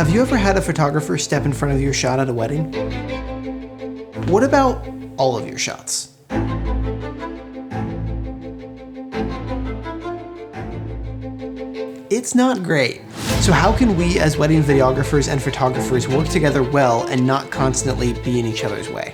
Have you ever had a photographer step in front of your shot at a wedding? What about all of your shots? It's not great. So how can we as wedding videographers and photographers work together well and not constantly be in each other's way?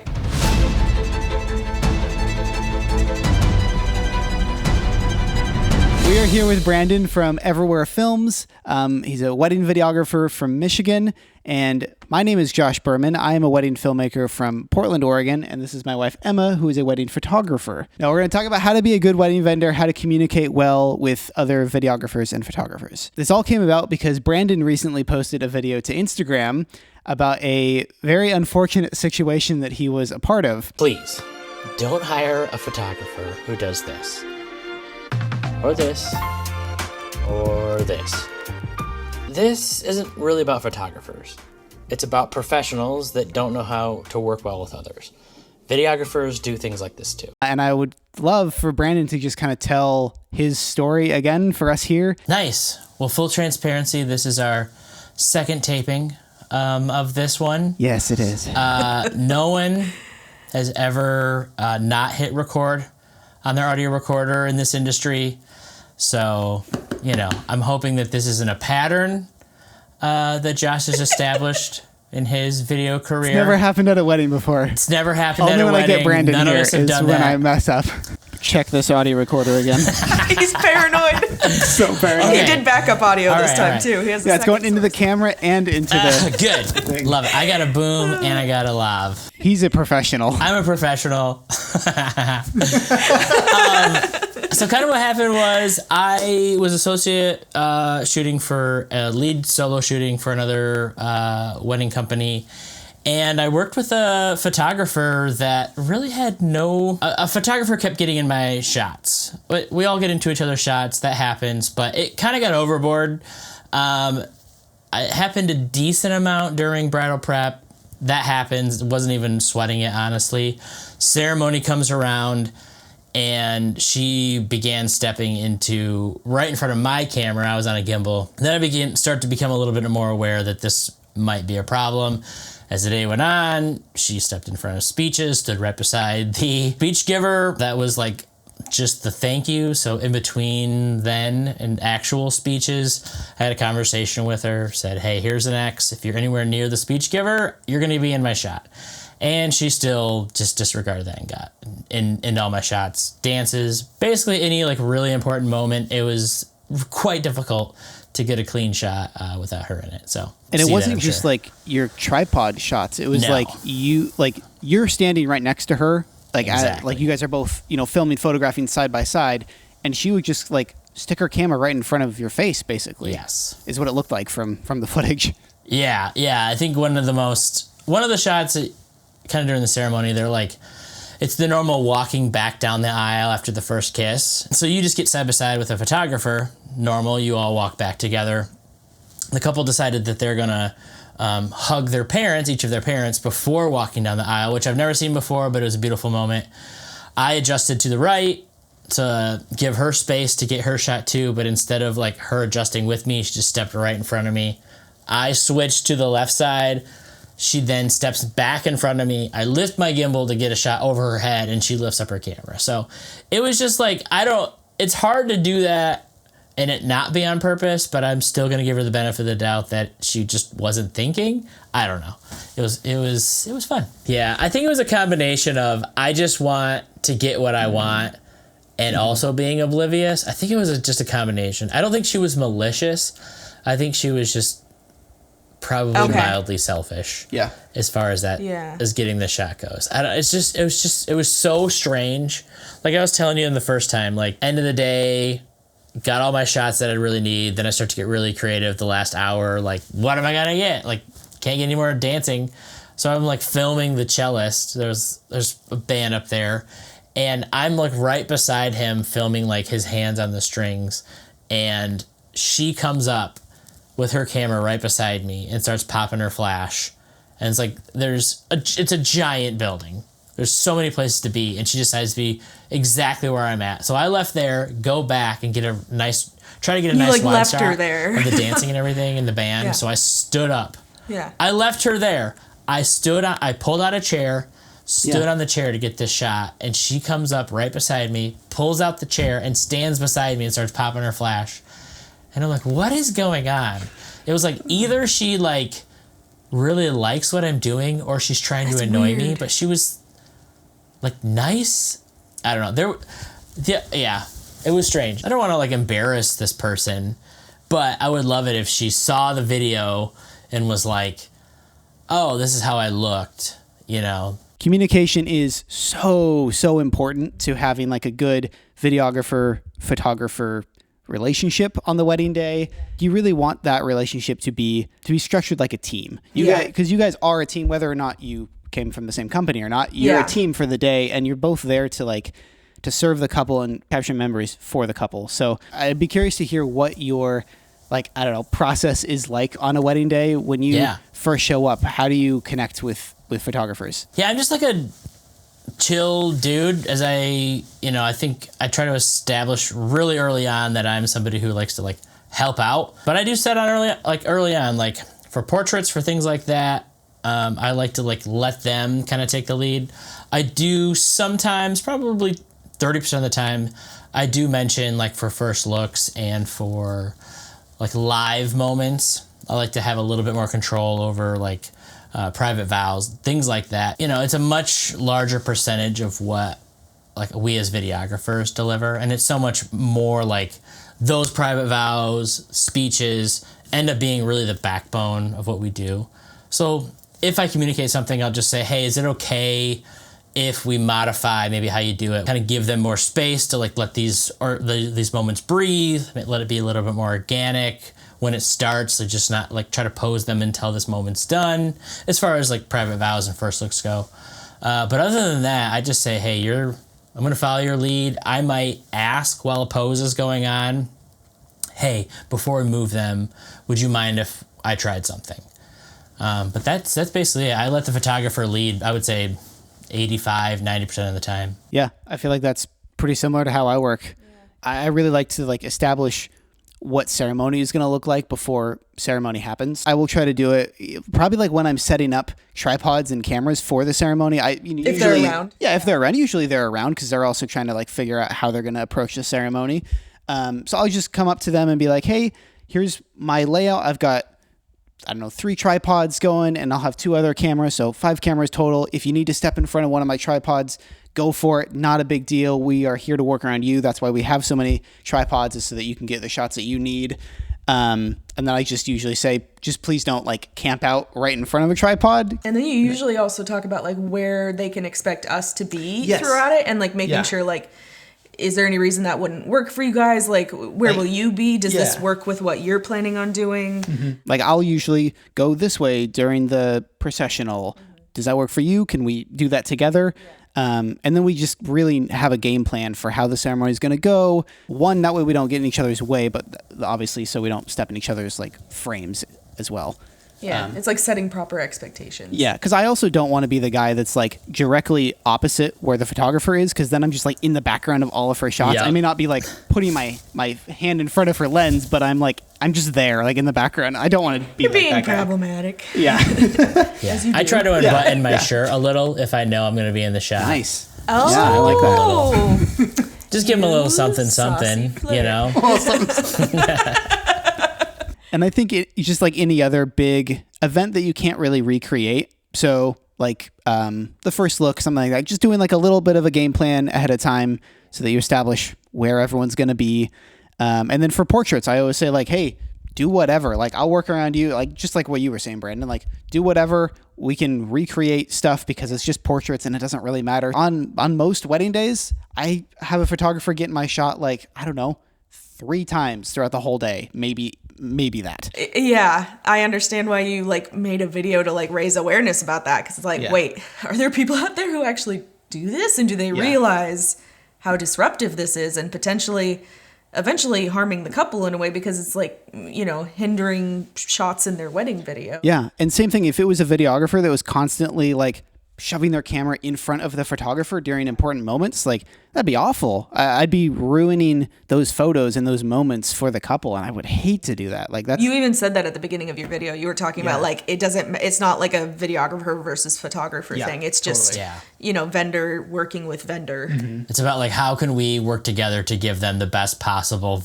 We are here with Brandon from Everywhere Films. He's a wedding videographer from Michigan, and my name is Josh Birman. I am a wedding filmmaker from Portland, Oregon, and this is my wife, Emma, who is a wedding photographer. Now, we're going to talk about how to be a good wedding vendor, how to communicate well with other videographers and photographers. This all came about because Brandon recently posted a video to Instagram about a very unfortunate situation that he was a part of. Please, don't hire a photographer who does this. Or this, or this. This isn't really about photographers. It's about professionals that don't know how to work well with others. Videographers do things like this too. And I would love for Brandon to just kind of tell his story again for us here. Nice. Well, full transparency, this is our second taping of this one. Yes, it is. No one has ever not hit record on their audio recorder in this industry. So, you know, I'm hoping that this isn't a pattern that Josh has established in his video career. It's never happened at a wedding before. It's never happened at a wedding. Only when I get Brandon None here of us have is done when that. I mess up. Check this audio recorder again. He's paranoid. So paranoid. He did backup audio this time too. He has a Yeah, it's going second into the source. camera and into the... Good. Love it. I got a boom and I got a lav. He's a professional. I'm a professional. So kind of what happened was I was associate shooting for a lead solo shooting for another wedding company. And I worked with a photographer that really had a photographer kept getting in my shots. We all get into each other's shots, that happens, but it kind of got overboard. It happened a decent amount during bridal prep. That happens. Wasn't even sweating it, honestly. Ceremony comes around, and she began stepping into right in front of my camera. I was on a gimbal. Then I start to become a little bit more aware that this might be a problem. As the day went on, she stepped in front of speeches, stood right beside the speech giver. That was like just the thank you. So in between then and actual speeches, I had a conversation with her, said, hey, here's an X. If you're anywhere near the speech giver, you're going to be in my shot. And she still just disregarded that and got in all my shots, dances, basically any like really important moment. It was quite difficult to get a clean shot without her in it. So, and it wasn't just like your tripod shots. It was like you're standing right next to her. Like, exactly. Like you guys are both, filming, photographing side by side, and she would just like stick her camera right in front of your face, basically. Yes, is what it looked like from the footage. Yeah. I think one of the shots, kind of during the ceremony, they're like, it's the normal walking back down the aisle after the first kiss. So you just get side by side with a photographer. Normal, you all walk back together. The couple decided that they're gonna hug their parents, each of their parents, before walking down the aisle, which I've never seen before, but it was a beautiful moment. I adjusted to the right to give her space to get her shot too, but instead of like her adjusting with me, she just stepped right in front of me. I switched to the left side. She then steps back in front of me. I lift my gimbal to get a shot over her head, and she lifts up her camera. So it was just like, it's hard to do that and it not be on purpose, but I'm still going to give her the benefit of the doubt that she just wasn't thinking. I don't know. It was fun. Yeah, I think it was a combination of I just want to get what I want and also being oblivious. I think it was just a combination. I don't think she was malicious. I think she was just probably mildly selfish. Yeah. As far as that, as getting the shot goes. It was so strange. Like I was telling you in the first time, like end of the day, got all my shots that I really need. Then I start to get really creative the last hour. Like, what am I gonna get? Like, can't get any more dancing. So I'm like filming the cellist. There's a band up there. And I'm like right beside him filming like his hands on the strings. And she comes up with her camera right beside me and starts popping her flash. And it's like, it's a giant building. There's so many places to be, and she decides to be exactly where I'm at. So I left there, go back and try to get a nice wide left shot her there. of the dancing and everything and the band. Yeah. So I stood up. Yeah. I left her there. I pulled out a chair, stood on the chair to get this shot, and she comes up right beside me, pulls out the chair, and stands beside me and starts popping her flash. And I'm like, what is going on? It was like either she like really likes what I'm doing or she's trying to annoy me, but she was like nice. I don't know. Yeah, it was strange. I don't want to like embarrass this person, but I would love it if she saw the video and was like, oh, this is how I looked, you know. Communication is so important to having like a good videographer, photographer relationship on the wedding day. You really want that relationship to be structured like a team. Because you guys are a team, whether or not you came from the same company or not. You're a team for the day, and you're both there to serve the couple and capture memories for the couple. So I'd be curious to hear what your process is like on a wedding day when you first show up. How do you connect with photographers? Yeah, I'm just like a chill dude. As I think I try to establish really early on that I'm somebody who likes to like help out. But I do set on early on, like for portraits, for things like that. I like to like let them kind of take the lead. I do sometimes, probably 30% of the time, I do mention like for first looks and for like live moments, I like to have a little bit more control over like private vows, things like that. You know, it's a much larger percentage of what like we as videographers deliver, and it's so much more like those private vows, speeches end up being really the backbone of what we do. So if I communicate something, I'll just say, hey, is it okay if we modify maybe how you do it? Kind of give them more space to like let these moments breathe, let it be a little bit more organic when it starts, so just not like try to pose them until this moment's done, as far as like private vows and first looks go. But other than that, I just say, hey, I'm going to follow your lead. I might ask while a pose is going on, hey, before we move them, would you mind if I tried something? But that's basically it. I let the photographer lead, I would say 85-90% of the time. Yeah, I feel like that's pretty similar to how I work. Yeah. I really like to like establish what ceremony is going to look like before ceremony happens. I will try to do it probably like when I'm setting up tripods and cameras for the ceremony. If they're around. Yeah, if they're around. Usually they're around because they're also trying to like figure out how they're going to approach the ceremony. So I'll just come up to them and be like, hey, here's my layout. I've got 3 tripods going, and I'll have 2 other cameras, so 5 cameras total. If you need to step in front of one of my tripods, go for it. Not a big deal. We are here to work around you. That's why we have so many tripods, is so that you can get the shots that you need. And then I just usually say, just please don't like camp out right in front of a tripod. And then you usually also talk about like where they can expect us to be throughout it, and like making sure like, is there any reason that wouldn't work for you guys? Like, where will you be? Does this work with what you're planning on doing? Mm-hmm. Like, I'll usually go this way during the processional. Does that work for you? Can we do that together? And then we just really have a game plan for how the ceremony is going to go. One, that way we don't get in each other's way, but obviously so we don't step in each other's like frames as well. Yeah, it's like setting proper expectations. Yeah, because I also don't want to be the guy that's like directly opposite where the photographer is, because then I'm just like in the background of all of her shots. I may not be like putting my hand in front of her lens, but I'm just there, like in the background. I don't want to be You're like being that guy. Problematic. Yeah. I try to unbutton my shirt a little if I know I'm going to be in the shot. Nice. Oh. Yeah, I like that. Just give them a little something, you know? And I think it's just like any other big event that you can't really recreate. So like the first look, something like that, just doing like a little bit of a game plan ahead of time so that you establish where everyone's going to be. And then for portraits, I always say like, hey, do whatever. Like I'll work around you, like just like what you were saying, Brandon, like do whatever. We can recreate stuff because it's just portraits and it doesn't really matter. On most wedding days, I have a photographer get my shot like, I don't know, 3 times throughout the whole day, maybe that. Yeah, I understand why you like made a video to like raise awareness about that, because it's like, wait, are there people out there who actually do this, and do they realize how disruptive this is, and potentially eventually harming the couple in a way, because it's like, you know, hindering shots in their wedding video. Yeah, and same thing if it was a videographer that was constantly like shoving their camera in front of the photographer during important moments, like that'd be awful. I'd be ruining those photos and those moments for the couple, and I would hate to do that. Like that's You even said that at the beginning of your video. You were talking about like it's not like a videographer versus photographer thing. It's just vendor working with vendor. It's about like how can we work together to give them the best possible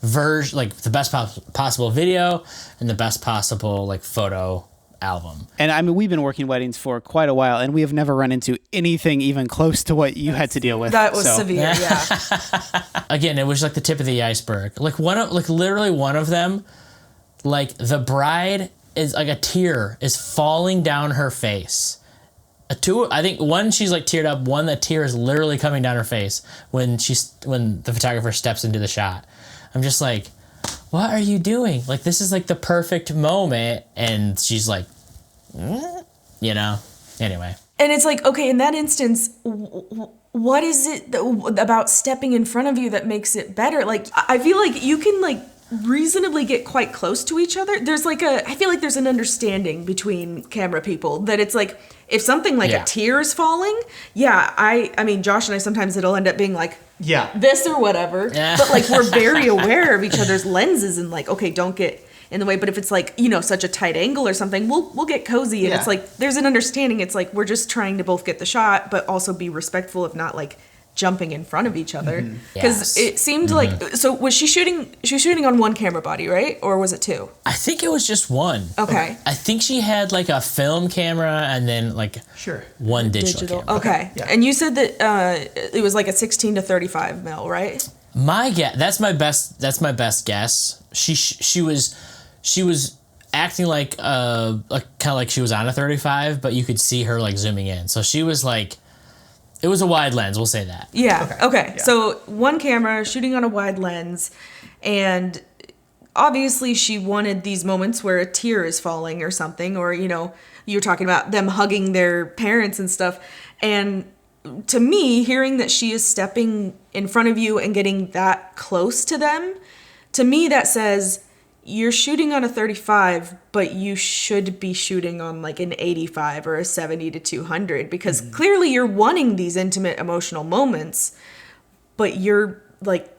version, like the best possible video and the best possible like photo album. And I mean, we've been working weddings for quite a while, and we have never run into anything even close to what you had to deal with. That was severe, Again, it was like the tip of the iceberg. Like literally one of them, like the bride is like a tear is falling down her face. I think one she's like teared up. One, the tear is literally coming down her face when the photographer steps into the shot. I'm just like, what are you doing? Like, this is like the perfect moment. And she's like, anyway. And it's like, okay, in that instance, what is it about stepping in front of you that makes it better? Like, I feel like you can like reasonably get quite close to each other. I feel like there's an understanding between camera people that it's like, if something like a tear is falling, I mean, Josh and I, sometimes it'll end up being like, this or whatever. Yeah. But like, we're very aware of each other's lenses and like, okay, don't get in the way. But if it's like, such a tight angle or something, we'll get cozy. And it's like, there's an understanding. It's like, we're just trying to both get the shot, but also be respectful of not like jumping in front of each other. Because it seemed like, so was she shooting on one camera body, right? Or was it two? I think it was just one. Okay. I think she had like a film camera and then like one digital camera. Okay. Yeah. And you said that it was like a 16 to 35 mil, right? My guess, that's my best guess. She was acting like kind of like she was on a 35, but you could see her like zooming in. So she was like, it was a wide lens, we'll say that. Yeah. Okay. Yeah. So one camera shooting on a wide lens, and obviously she wanted these moments where a tear is falling or something, or you were talking about them hugging their parents and stuff. And to me, hearing that she is stepping in front of you and getting that close to them, to me that says you're shooting on a 35, but you should be shooting on like an 85 or a 70 to 200, because clearly you're wanting these intimate emotional moments, but you're like,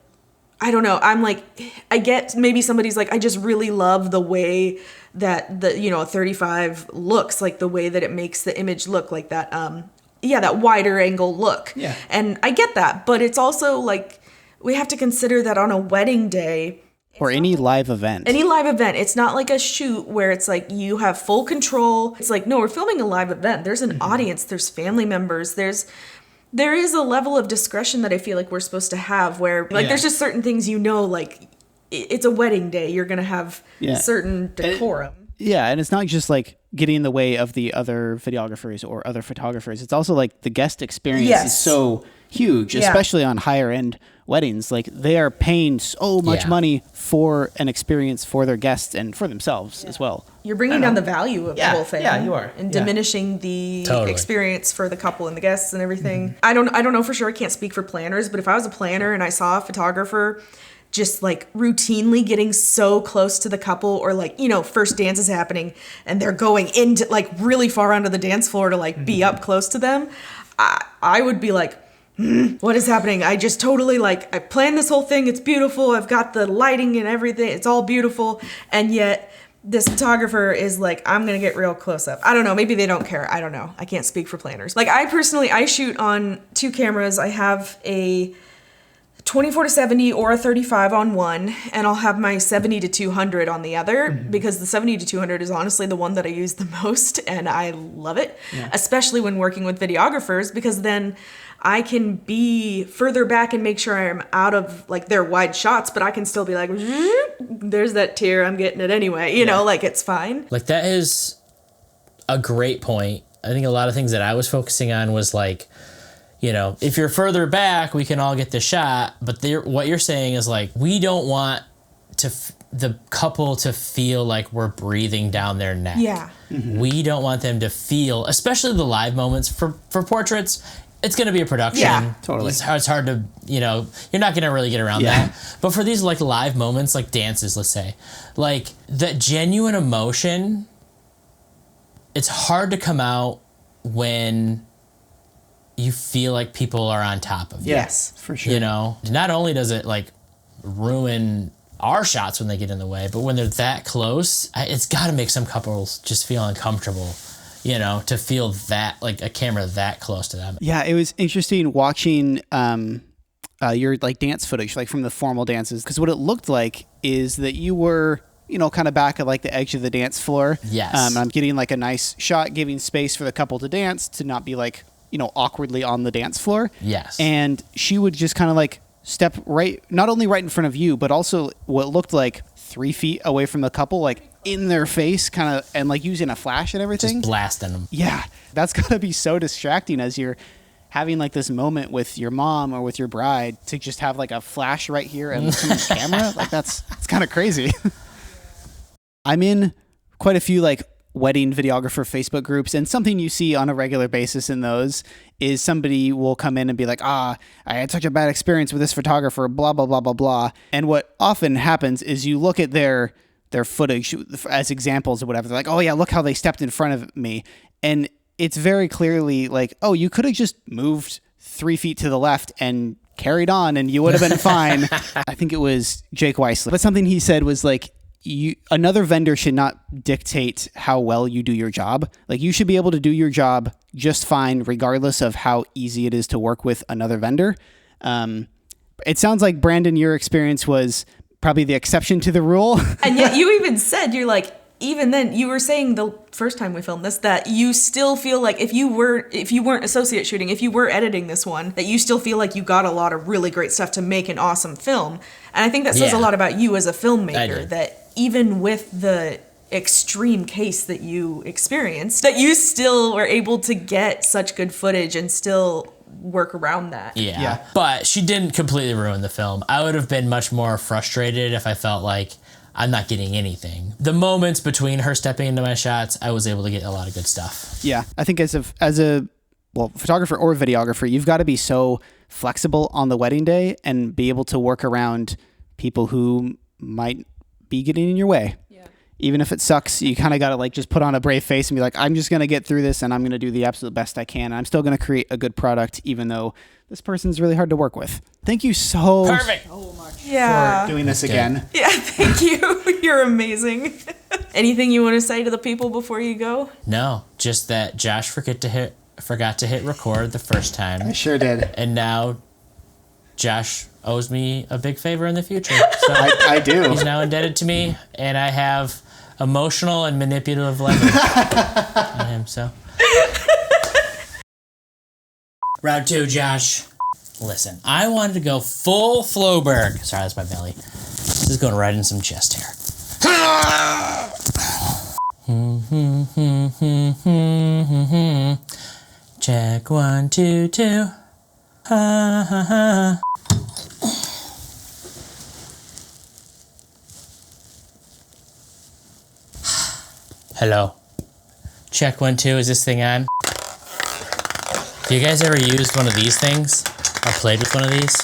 I don't know. I'm like, I get maybe somebody's like, I just really love the way that a 35 looks, like the way that it makes the image look like that. That wider angle look. Yeah. And I get that, but it's also like, we have to consider that on a wedding day, or any live event. It's not like a shoot where it's like you have full control. It's like, no, we're filming a live event. There's an audience. There's family members. There is a level of discretion that I feel like we're supposed to have where like there's just certain things like it's a wedding day. You're going to have certain decorum. And it's not just like getting in the way of the other videographers or other photographers. It's also like the guest experience is so huge, especially on higher end weddings. Like they are paying so much money for an experience for their guests and for themselves as well. You're bringing down the value of the whole thing. Yeah, you are. And diminishing the experience for the couple and the guests and everything. I don't know for sure. I can't speak for planners, but if I was a planner and I saw a photographer just like routinely getting so close to the couple, or like, first dance is happening and they're going into like really far onto the dance floor to like be up close to them, I would be like, what is happening? I just totally like, I planned this whole thing. It's beautiful. I've got the lighting and everything. It's all beautiful. And yet this photographer is like, I'm going to get real close up. I don't know. Maybe they don't care. I don't know. I can't speak for planners. Like I shoot on two cameras. I have a 24 to 70 or a 35 on one, and I'll have my 70 to 200 on the other, because the 70 to 200 is honestly the one that I use the most, and I love it, especially when working with videographers, because then I can be further back and make sure I'm out of like their wide shots, but I can still be like, there's that tear, I'm getting it anyway, like it's fine. Like that is a great point. I think a lot of things that I was focusing on was like, if you're further back, we can all get the shot. But what you're saying is like, we don't want the couple to feel like we're breathing down their neck. Yeah. We don't want them to feel, especially the live moments for portraits. It's going to be a production. Yeah, totally. It's hard to, you're not going to really get around that. But for these like live moments, like dances, let's say, like that genuine emotion, it's hard to come out when you feel like people are on top of you. Yes, for sure. You know, not only does it like ruin our shots when they get in the way, but when they're that close, it's got to make some couples just feel uncomfortable, you know, to feel that, like a camera that close to them. Yeah, it was interesting watching your like dance footage, like from the formal dances, because what it looked like is that you were, you know, kind of back at like the edge of the dance floor. Yes. I'm getting like a nice shot, giving space for the couple to dance, to not be like, you know, awkwardly on the dance floor. Yes. And she would just kind of like step right, not only right in front of you, but also what looked like 3 feet away from the couple, like in their face, kind of, and like using a flash and everything. Just blasting them. Yeah, that's gotta be so distracting as you're having like this moment with your mom or with your bride, to just have like a flash right here and the camera. Like it's kind of crazy. I'm in quite a few like wedding videographer Facebook groups, and something you see on a regular basis in those is somebody will come in and be like, I had such a bad experience with this photographer, blah, blah, blah, blah, blah. And what often happens is you look at their footage as examples or whatever. They're like, oh yeah, look how they stepped in front of me. And it's very clearly like, oh, you could have just moved 3 feet to the left and carried on and you would have been fine. I think it was Jake Weissler. But something he said was like, another vendor should not dictate how well you do your job. Like, you should be able to do your job just fine, regardless of how easy it is to work with another vendor. It sounds like, Brandon, your experience was probably the exception to the rule. And yet you even said, you're like, even then, you were saying the first time we filmed this, that you still feel like if you weren't associate shooting, if you were editing this one, that you still feel like you got a lot of really great stuff to make an awesome film. And I think that says a lot about you as a filmmaker, that even with the extreme case that you experienced, that you still were able to get such good footage and still work around that. Yeah. But she didn't completely ruin the film. I would have been much more frustrated if I felt like I'm not getting anything. The moments between her stepping into my shots, I was able to get a lot of good stuff. Yeah, I think as a photographer or videographer, you've got to be so flexible on the wedding day and be able to work around people who might be getting in your way. Yeah. Even if it sucks, you kind of got to like just put on a brave face and be like, I'm just going to get through this and I'm going to do the absolute best I can. I'm still going to create a good product, even though this person's really hard to work with. Thank you so much for doing this again. Yeah, thank you. You're amazing. Anything you want to say to the people before you go? No, just that Josh forgot to hit record the first time. I sure did. And now Josh owes me a big favor in the future. So I do. He's now indebted to me, and I have emotional and manipulative leverage on him. So round 2, Josh. Listen, I wanted to go full Floberg. Sorry, that's my belly. This is going right in some chest hair. Check 1, 2, 2. Ha ha ha. Hello. Check 1, 2. Is this thing on? Have you guys ever used one of these things? Or played with one of these?